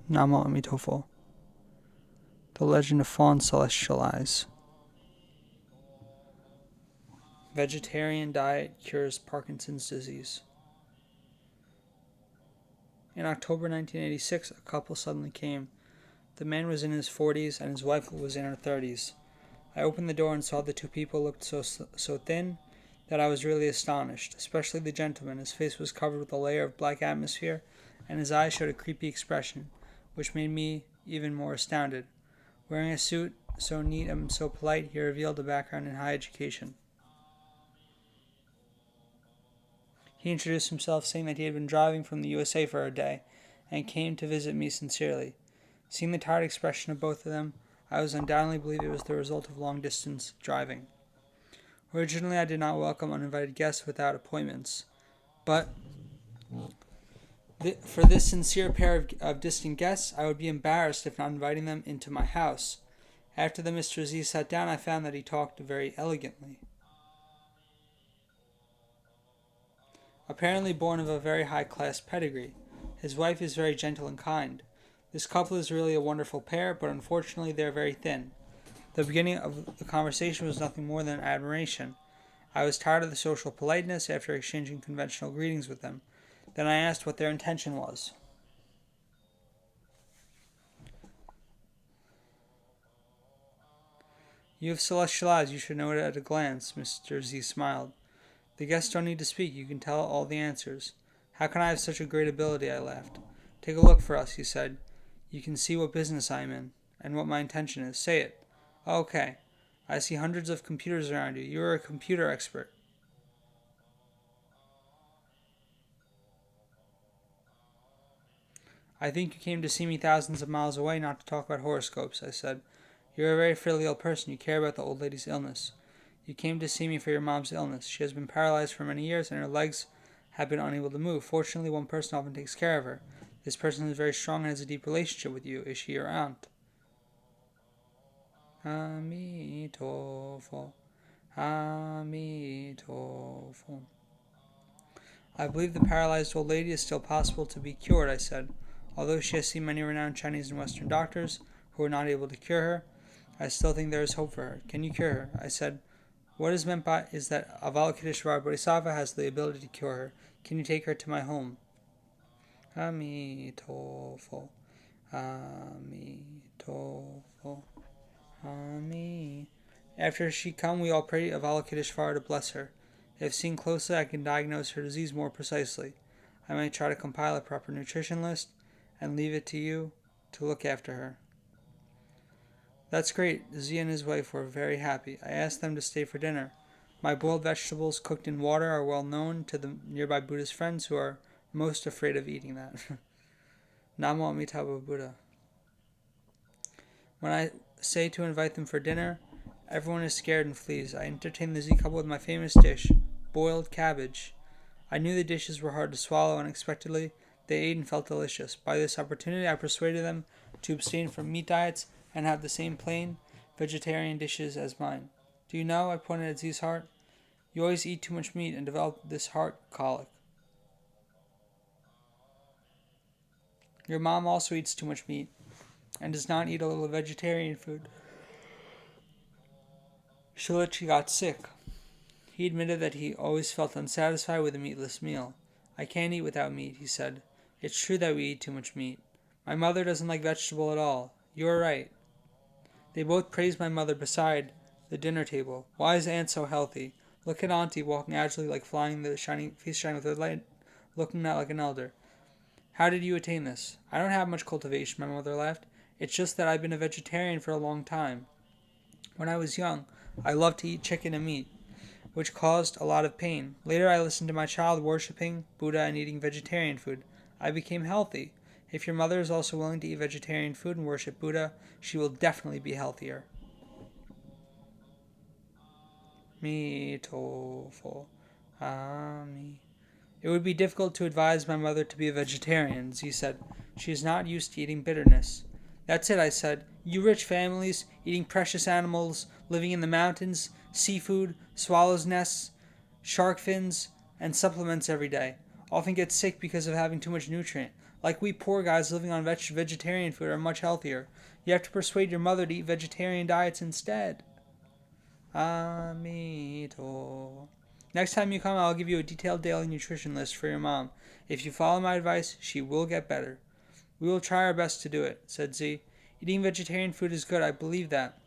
Namo Amitabha. The Legend of Faun Celestial Eyes. Vegetarian diet cures Parkinson's disease. In October 1986, a couple suddenly came. The man was in his 40s and his wife was in her 30s. I opened the door and saw the two people looked so thin that I was really astonished, especially the gentleman. His face was covered with a layer of black atmosphere, and his eyes showed a creepy expression, which made me even more astounded. Wearing a suit so neat and so polite, he revealed a background in high education. He introduced himself, saying that he had been driving from the USA for a day, and came to visit me sincerely. Seeing the tired expression of both of them, I was undoubtedly believe it was the result of long-distance driving. Originally, I did not welcome uninvited guests without appointments, but for this sincere pair of distant guests, I would be embarrassed if not inviting them into my house. After the Mr. Z sat down, I found that he talked very elegantly. Apparently born of a very high-class pedigree, his wife is very gentle and kind. This couple is really a wonderful pair, but unfortunately they are very thin. The beginning of the conversation was nothing more than admiration. I was tired of the social politeness after exchanging conventional greetings with them. Then I asked what their intention was. You have celestial eyes, you should know it at a glance, Mr. Z smiled. The guests don't need to speak, you can tell all the answers. How can I have such a great ability, I laughed. Take a look for us, he said. You can see what business I am in, and what my intention is. Say it. Okay. I see hundreds of computers around you. You are a computer expert. I think you came to see me thousands of miles away not to talk about horoscopes, I said. You're a very filial person. You care about the old lady's illness. You came to see me for your mom's illness. She has been paralyzed for many years, and her legs have been unable to move. Fortunately, one person often takes care of her. This person is very strong and has a deep relationship with you. Is she your aunt? Amitabha. Amitabha. I believe the paralyzed old lady is still possible to be cured, I said. Although she has seen many renowned Chinese and Western doctors who were not able to cure her, I still think there is hope for her. Can you cure her? I said. What is meant by is that Avalokitesvara Bodhisattva has the ability to cure her. Can you take her to my home? Amitabha. Amitabha. Ami. After she come, we all pray Avalokitesvara to bless her. If seen closely, I can diagnose her disease more precisely. I might try to compile a proper nutrition list and leave it to you to look after her. That's great. Z and his wife were very happy. I asked them to stay for dinner. My boiled vegetables cooked in water are well known to the nearby Buddhist friends who are most afraid of eating that. Namo Amitabha Buddha. When I say to invite them for dinner, everyone is scared and flees. I entertain the Z couple with my famous dish, boiled cabbage. I knew the dishes were hard to swallow. Unexpectedly, they ate and felt delicious. By this opportunity, I persuaded them to abstain from meat diets and have the same plain, vegetarian dishes as mine. Do you know, I pointed at Z's heart, you always eat too much meat and develop this heart colic. Your mom also eats too much meat and does not eat a little vegetarian food. She literally got sick. He admitted that he always felt unsatisfied with a meatless meal. I can't eat without meat, he said. It's true that we eat too much meat. My mother doesn't like vegetable at all. You're right. They both praised my mother beside the dinner table. Why is Aunt so healthy? Look at Auntie walking agilely like flying, the face shining with the light, looking out like an elder. How did you attain this? I don't have much cultivation, my mother laughed. It's just that I've been a vegetarian for a long time. When I was young, I loved to eat chicken and meat, which caused a lot of pain. Later, I listened to my child worshipping Buddha and eating vegetarian food. I became healthy. If your mother is also willing to eat vegetarian food and worship Buddha, she will definitely be healthier. Amitabha. Ami. It would be difficult to advise my mother to be a vegetarian, Z said. She is not used to eating bitterness. That's it, I said. You rich families, eating precious animals, living in the mountains, seafood, swallows' nests, shark fins, and supplements every day, often get sick because of having too much nutrient. Like we poor guys living on vegetarian food are much healthier. You have to persuade your mother to eat vegetarian diets instead. Amito. Next time you come, I'll give you a detailed daily nutrition list for your mom. If you follow my advice, she will get better. We will try our best to do it, said Z. Eating vegetarian food is good, I believe that.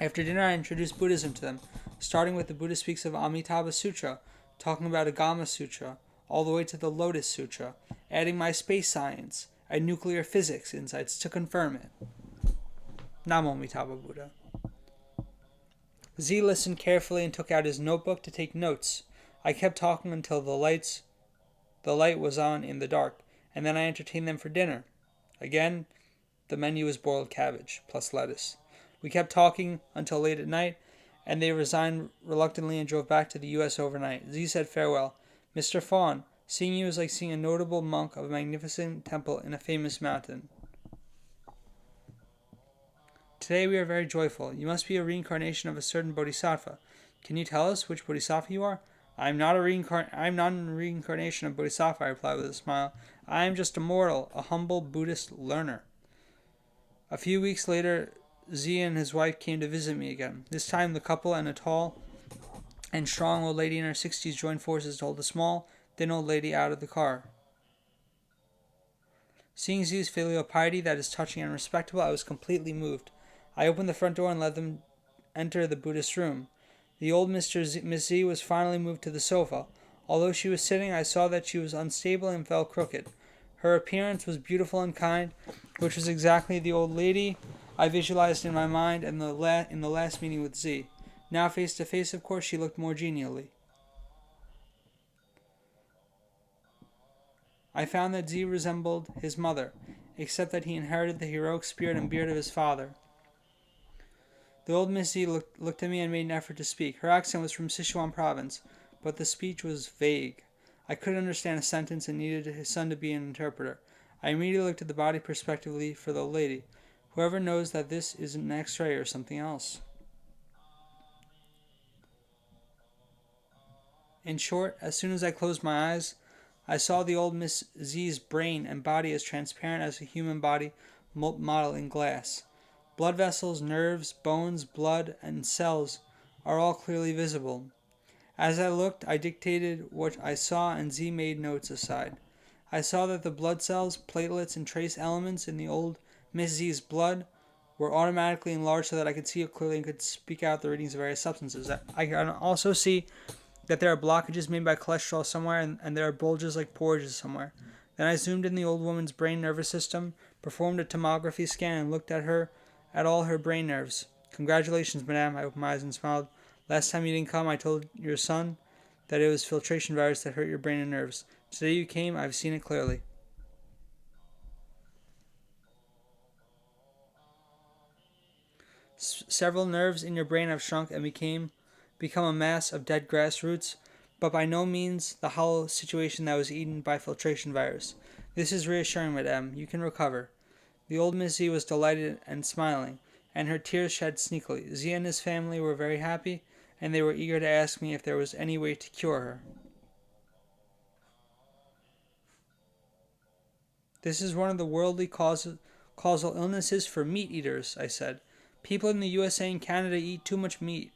After dinner, I introduced Buddhism to them, starting with the Buddha speaks of Amitabha Sutra, talking about Agama Sutra, all the way to the Lotus Sutra, adding my space science and nuclear physics insights to confirm it. Namo Amitabha Buddha. Z listened carefully and took out his notebook to take notes. I kept talking until the light was on in the dark, and then I entertained them for dinner. Again, the menu was boiled cabbage, plus lettuce. We kept talking until late at night, and they resigned reluctantly and drove back to the U.S. overnight. Z said farewell. Mr. Faun, seeing you is like seeing a notable monk of a magnificent temple in a famous mountain. Today we are very joyful. You must be a reincarnation of a certain bodhisattva. Can you tell us which bodhisattva you are? I am not a reincarnation of bodhisattva, I replied with a smile. I am just a mortal, a humble Buddhist learner. A few weeks later, Z and his wife came to visit me again. This time the couple and a tall and strong old lady in her 60s joined forces to hold a small, thin old lady out of the car. Seeing Z's filial piety that is touching and respectable, I was completely moved. I opened the front door and let them enter the Buddhist room. The old Miss Z was finally moved to the sofa. Although she was sitting, I saw that she was unstable and fell crooked. Her appearance was beautiful and kind, which was exactly the old lady I visualized in my mind in the last meeting with Z. Now face to face, of course, she looked more genially. I found that Z resembled his mother, except that he inherited the heroic spirit and beard of his father. The old Miss Z looked at me and made an effort to speak. Her accent was from Sichuan province, but the speech was vague. I couldn't understand a sentence and needed his son to be an interpreter. I immediately looked at the body prospectively for the lady. Whoever knows that this isn't an X-ray or something else. In short, as soon as I closed my eyes, I saw the old Miss Z's brain and body as transparent as a human body model in glass. Blood vessels, nerves, bones, blood, and cells are all clearly visible. As I looked, I dictated what I saw and Z made notes aside. I saw that the blood cells, platelets, and trace elements in the old Miss Z's blood were automatically enlarged so that I could see it clearly and could speak out the readings of various substances. I can also see that there are blockages made by cholesterol somewhere and there are bulges like porridges somewhere. Then I zoomed in the old woman's brain nervous system, performed a tomography scan, and looked at all her brain nerves. Congratulations, madame, I opened my eyes and smiled. Last time you didn't come, I told your son that it was filtration virus that hurt your brain and nerves. Today you came, I've seen it clearly. Several nerves in your brain have shrunk and become a mass of dead grass roots, but by no means the hollow situation that was eaten by filtration virus. This is reassuring, madame. You can recover. The old Miss Z was delighted and smiling, and her tears shed sneakily. Z and his family were very happy, and they were eager to ask me if there was any way to cure her. This is one of the worldly causal illnesses for meat eaters, I said. People in the USA and Canada eat too much meat,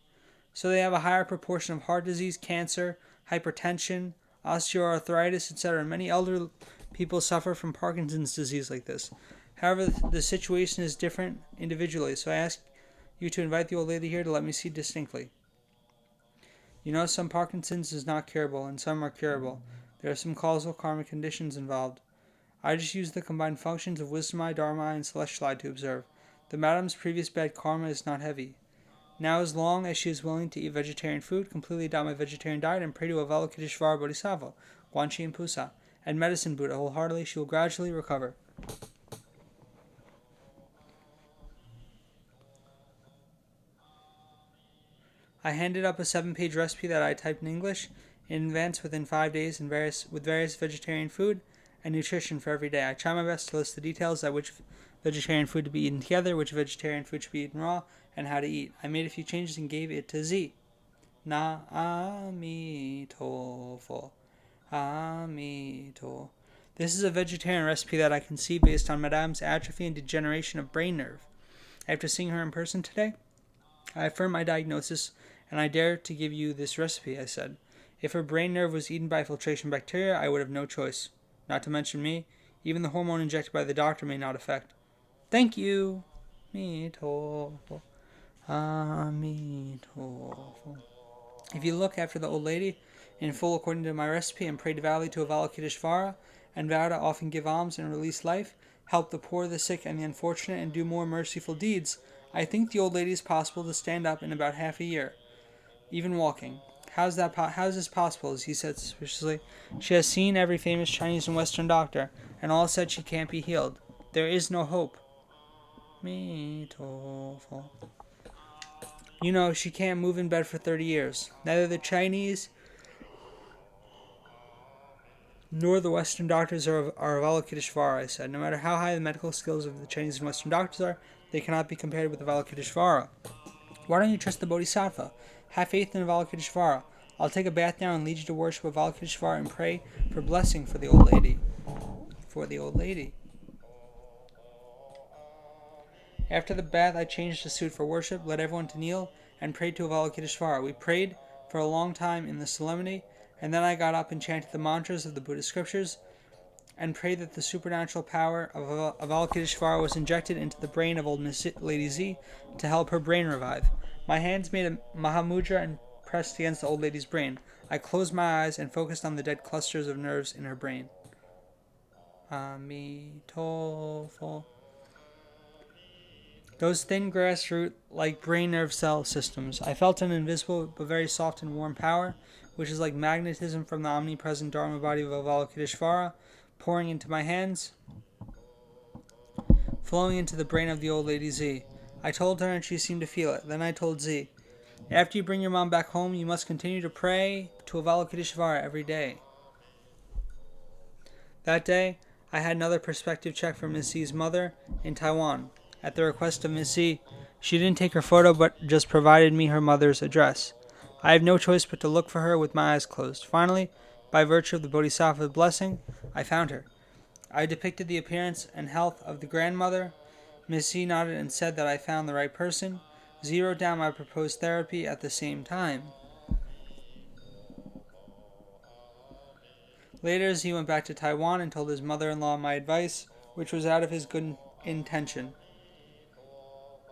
so they have a higher proportion of heart disease, cancer, hypertension, osteoarthritis, etc. Many elder people suffer from Parkinson's disease like this. However, the situation is different individually, so I ask you to invite the old lady here to let me see distinctly. You know, some Parkinson's is not curable, and some are curable. There are some causal karmic conditions involved. I just use the combined functions of wisdom eye, dharma eye, and celestial eye to observe. The madam's previous bad karma is not heavy. Now, as long as she is willing to eat vegetarian food, completely adopt my vegetarian diet, and pray to Avalokitesvara Bodhisattva, Guanchi and Pusa, and Medicine Buddha wholeheartedly, she will gradually recover. I handed up a 7-page recipe that I typed in English in advance within 5 days with various vegetarian food and nutrition for every day. I try my best to list the details of which vegetarian food to be eaten together, which vegetarian food should be eaten raw, and how to eat. I made a few changes and gave it to Z. Namo. Amito. This is a vegetarian recipe that I conceived based on Madame's atrophy and degeneration of brain nerve. After seeing her in person today, I affirmed my diagnosis, and I dare to give you this recipe, I said. If her brain nerve was eaten by filtration bacteria, I would have no choice. Not to mention me, even the hormone injected by the doctor may not affect. Thank you. Amitabha. Amitabha. If you look after the old lady in full according to my recipe and pray devoutly to Avalokitesvara and vow to often give alms and release life, help the poor, the sick, and the unfortunate, and do more merciful deeds, I think the old lady is possible to stand up in about half a year, even walking. How's this possible? He said suspiciously. She has seen every famous Chinese and Western doctor, and all said she can't be healed. There is no hope. You know, she can't move in bed for 30 years. Neither the Chinese nor the Western doctors are Avalokitesvara, I said. No matter how high the medical skills of the Chinese and Western doctors are, they cannot be compared with Avalokitesvara. Why don't you trust the Bodhisattva? Have faith in Avalokitesvara. I'll take a bath now and lead you to worship Avalokitesvara and pray for blessing for the old lady. After the bath, I changed the suit for worship, led everyone to kneel, and prayed to Avalokitesvara. We prayed for a long time in the solemnity, and then I got up and chanted the mantras of the Buddhist scriptures, and prayed that the supernatural power of Avalokitesvara was injected into the brain of old Miss Lady Z to help her brain revive. My hands made a Mahamudra and pressed against the old lady's brain. I closed my eyes and focused on the dead clusters of nerves in her brain. Amitabha. Those thin grassroot-like brain nerve cell systems. I felt an invisible but very soft and warm power, which is like magnetism from the omnipresent Dharma body of Avalokitesvara, pouring into my hands, flowing into the brain of the old lady Z. I told her and she seemed to feel it. Then I told Z, after you bring your mom back home, you must continue to pray to Avalokitesvara every day. That day, I had another perspective check from Miss Z's mother in Taiwan. At the request of Miss Z, she didn't take her photo but just provided me her mother's address. I have no choice but to look for her with my eyes closed. Finally, by virtue of the Bodhisattva's blessing, I found her. I depicted the appearance and health of the grandmother. Miss Z nodded and said that I found the right person. Z wrote down my proposed therapy at the same time. Later, Z went back to Taiwan and told his mother-in-law my advice, which was out of his good intention.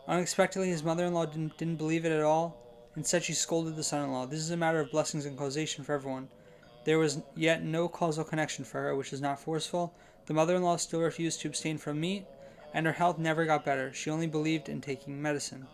Unexpectedly, his mother-in-law didn't believe it at all. Instead, she scolded the son-in-law. This is a matter of blessings and causation for everyone. There was yet no causal connection for her, which is not forceful. The mother-in-law still refused to abstain from meat, and her health never got better. She only believed in taking medicine.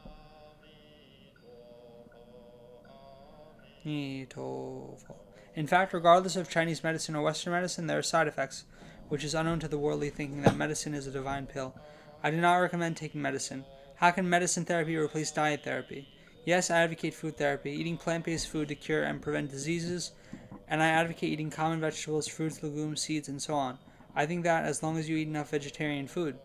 In fact, regardless of Chinese medicine or Western medicine, there are side effects, which is unknown to the worldly thinking that medicine is a divine pill. I do not recommend taking medicine. How can medicine therapy replace diet therapy? Yes, I advocate food therapy, eating plant-based food to cure and prevent diseases, and I advocate eating common vegetables, fruits, legumes, seeds, and so on. I think that as long as you eat enough vegetarian food.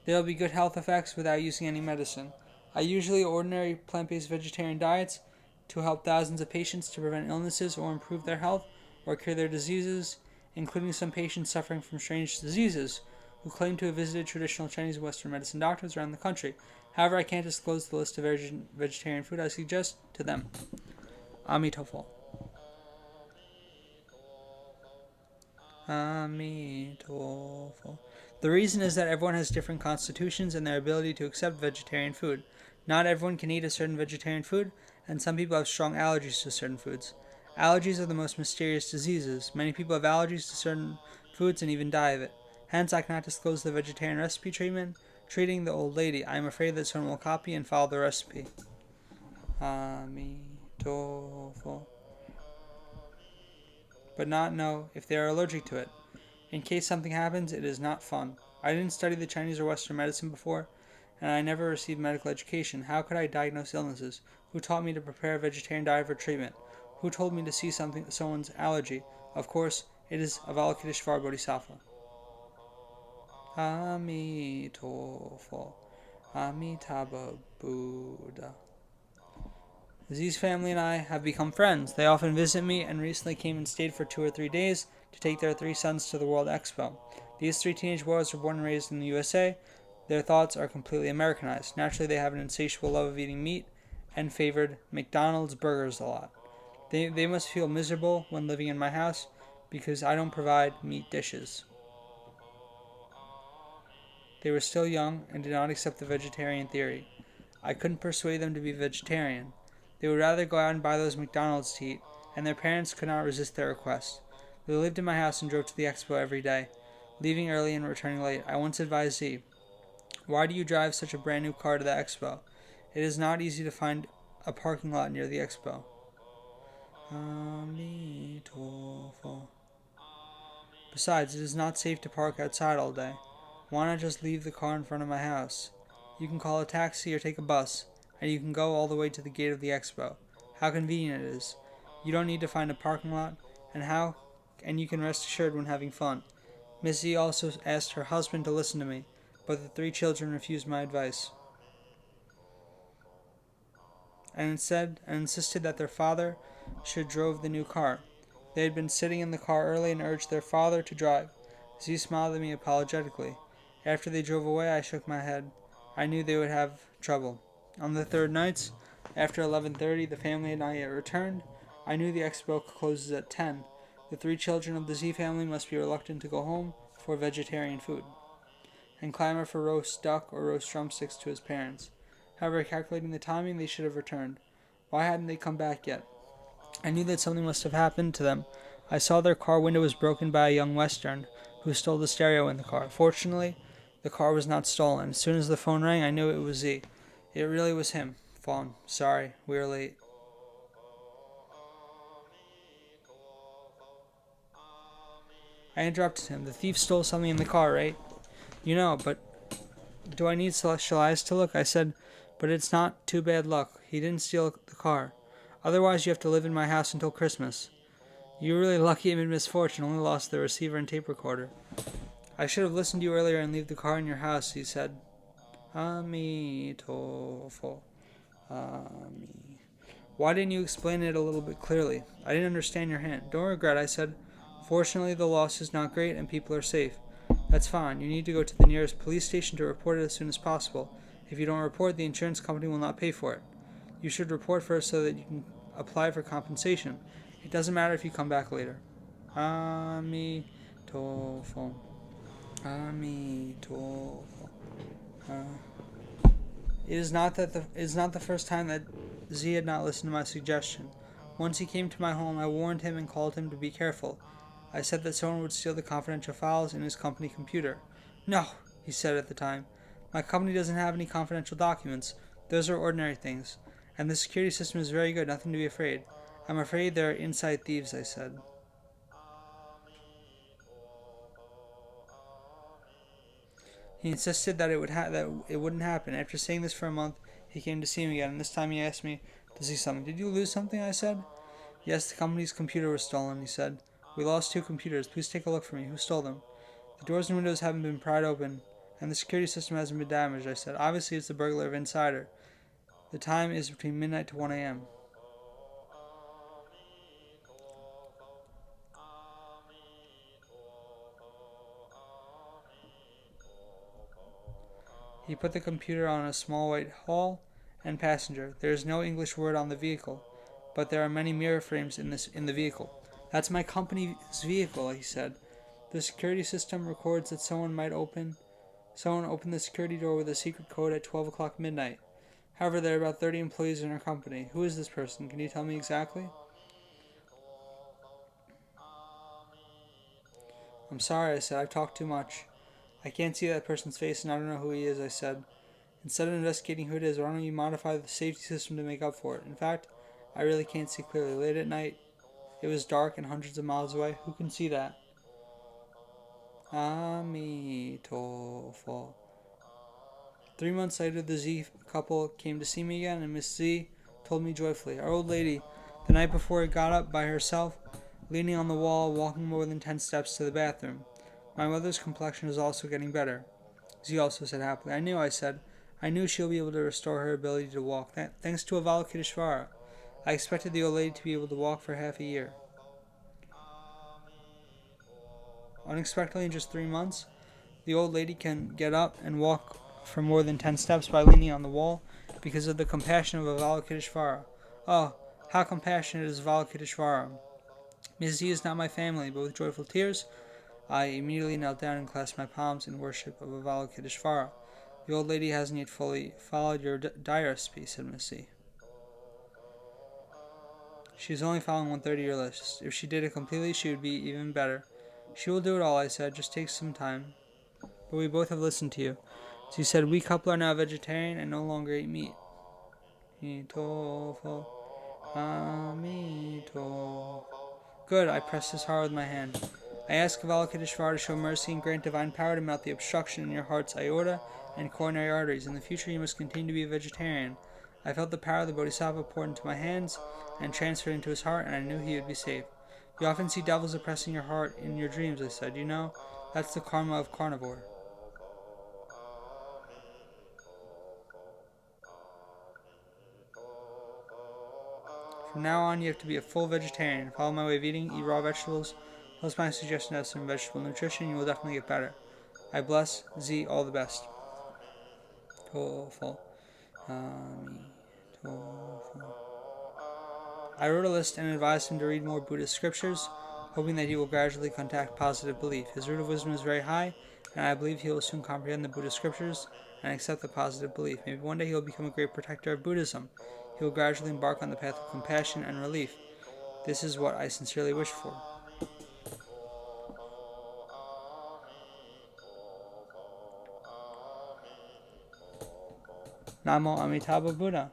There will be good health effects without using any medicine. I usually ordinary plant-based vegetarian diets to help thousands of patients to prevent illnesses or improve their health or cure their diseases, including some patients suffering from strange diseases who claim to have visited traditional Chinese and Western medicine doctors around the country. However, I can't disclose the list of vegetarian food I suggest to them. Amitabha. Amitabha. The reason is that everyone has different constitutions and their ability to accept vegetarian food. Not everyone can eat a certain vegetarian food, and some people have strong allergies to certain foods. Allergies are the most mysterious diseases. Many people have allergies to certain foods and even die of it. Hence, I cannot disclose the vegetarian recipe treating the old lady. I am afraid that someone will copy and follow the recipe. Amitabha. But not know if they are allergic to it. In case something happens, it is not fun. I didn't study the Chinese or Western medicine before, and I never received medical education. How could I diagnose illnesses? Who taught me to prepare a vegetarian diet for treatment? Who told me to see someone's allergy? Of course, it is Avalokitesvara Bodhisattva. Amitabha. Amitabha Buddha. Z's family and I have become friends. They often visit me and recently came and stayed for 2 or 3 days to take their 3 sons to the World Expo. These 3 teenage boys were born and raised in the USA. Their thoughts are completely Americanized. Naturally, they have an insatiable love of eating meat and favored McDonald's burgers a lot. They must feel miserable when living in my house because I don't provide meat dishes. They were still young and did not accept the vegetarian theory. I couldn't persuade them to be vegetarian. They would rather go out and buy those McDonald's to eat, and their parents could not resist their request. They lived in my house and drove to the expo every day, leaving early and returning late. I once advised Z, "Why do you drive such a brand new car to the expo? It is not easy to find a parking lot near the expo." Besides, it is not safe to park outside all day. Why not just leave the car in front of my house? You can call a taxi or take a bus, and you can go all the way to the gate of the expo. How convenient it is. You don't need to find a parking lot, and you can rest assured when having fun. Miss Z also asked her husband to listen to me, but the 3 children refused my advice and insisted that their father should drive the new car. They had been sitting in the car early and urged their father to drive. Z smiled at me apologetically. After they drove away, I shook my head. I knew they would have trouble. On the third night, after 11:30, the family had not yet returned. I knew the expo closes at 10. The 3 children of the Z family must be reluctant to go home for vegetarian food and clamor for roast duck or roast drumsticks to his parents. However, calculating the timing, they should have returned. Why hadn't they come back yet? I knew that something must have happened to them. I saw their car window was broken by a young Western who stole the stereo in the car. Fortunately, the car was not stolen. As soon as the phone rang, I knew it was Z. It really was him. Faun, sorry, we were late. I interrupted him. The thief stole something in the car, right? You know, but do I need celestial eyes to look? I said, but it's not too bad luck. He didn't steal the car. Otherwise, you have to live in my house until Christmas. You were really lucky amid misfortune, only lost the receiver and tape recorder. I should have listened to you earlier and leave the car in your house, he said. Amitabha. Why didn't you explain it a little bit clearly? I didn't understand your hint. Don't regret, I said. Fortunately, the loss is not great and people are safe. That's fine. You need to go to the nearest police station to report it as soon as possible. If you don't report, the insurance company will not pay for it. You should report first so that you can apply for compensation. It doesn't matter if you come back later. Amitabha. It is not the first time that Z had not listened to my suggestion. Once he came to my home, I warned him and called him to be careful. I said that someone would steal the confidential files in his company computer. No, he said at the time. My company doesn't have any confidential documents. Those are ordinary things. And the security system is very good, nothing to be afraid. I'm afraid there are inside thieves, I said. He insisted that it wouldn't happen. After saying this for a month, he came to see me again, and this time he asked me to see something. Did you lose something? I said. Yes, the company's computer was stolen, he said. We lost 2 computers. Please take a look for me. Who stole them? The doors and windows haven't been pried open, and the security system hasn't been damaged, I said. Obviously, it's the burglar of Insider. The time is between midnight to 1 a.m. He put the computer on a small white hall and passenger. There is no English word on the vehicle, but there are many mirror frames in the vehicle. That's my company's vehicle, he said. The security system records that someone opened the security door with a secret code at 12 o'clock midnight. However, there are about 30 employees in our company. Who is this person? Can you tell me exactly? I'm sorry, I said. I've talked too much. I can't see that person's face and I don't know who he is, I said. Instead of investigating who it is, why don't you modify the safety system to make up for it? In fact, I really can't see clearly. Late at night, it was dark and hundreds of miles away. Who can see that? Amitabha. 3 months later, the Z couple came to see me again, and Miss Z told me joyfully. Our old lady, the night before, got up by herself, leaning on the wall, walking more than 10 steps to the bathroom. My mother's complexion is also getting better. Z also said happily. I knew she'll be able to restore her ability to walk. Thanks to Avalokitesvara. I expected the old lady to be able to walk for half a year. Unexpectedly, in just 3 months, the old lady can get up and walk for more than 10 steps by leaning on the wall because of the compassion of Avalokitesvara. Oh, how compassionate is Avalokitesvara! Mrs. E is not my family, but with joyful tears, I immediately knelt down and clasped my palms in worship of Avalokitesvara. The old lady hasn't yet fully followed your dire recipe, said Miss E. She is only following 1/3 of your list. If she did it completely, she would be even better. She will do it all, I said. Just take some time. But we both have listened to you. So you said we couple are now vegetarian and no longer eat meat. Amitabha, Amitabha. Good, I pressed his heart with my hand. I ask Avalokitesvara to show mercy and grant divine power to melt the obstruction in your heart's aorta and coronary arteries. In the future, you must continue to be a vegetarian. I felt the power of the Bodhisattva poured into my hands and transferred into his heart, and I knew he would be safe. You often see devils oppressing your heart in your dreams, I said. You know, that's the karma of carnivore. From now on, you have to be a full vegetarian. Follow my way of eating, eat raw vegetables. Plus my suggestion of some vegetable nutrition, you will definitely get better. I bless Z all the best. I wrote a list and advised him to read more Buddhist scriptures, hoping that he will gradually contact positive belief. His root of wisdom is very high, and I believe he will soon comprehend the Buddhist scriptures and accept the positive belief. Maybe one day he will become a great protector of Buddhism. He will gradually embark on the path of compassion and relief. This is what I sincerely wish for. Namo Amitabha Buddha.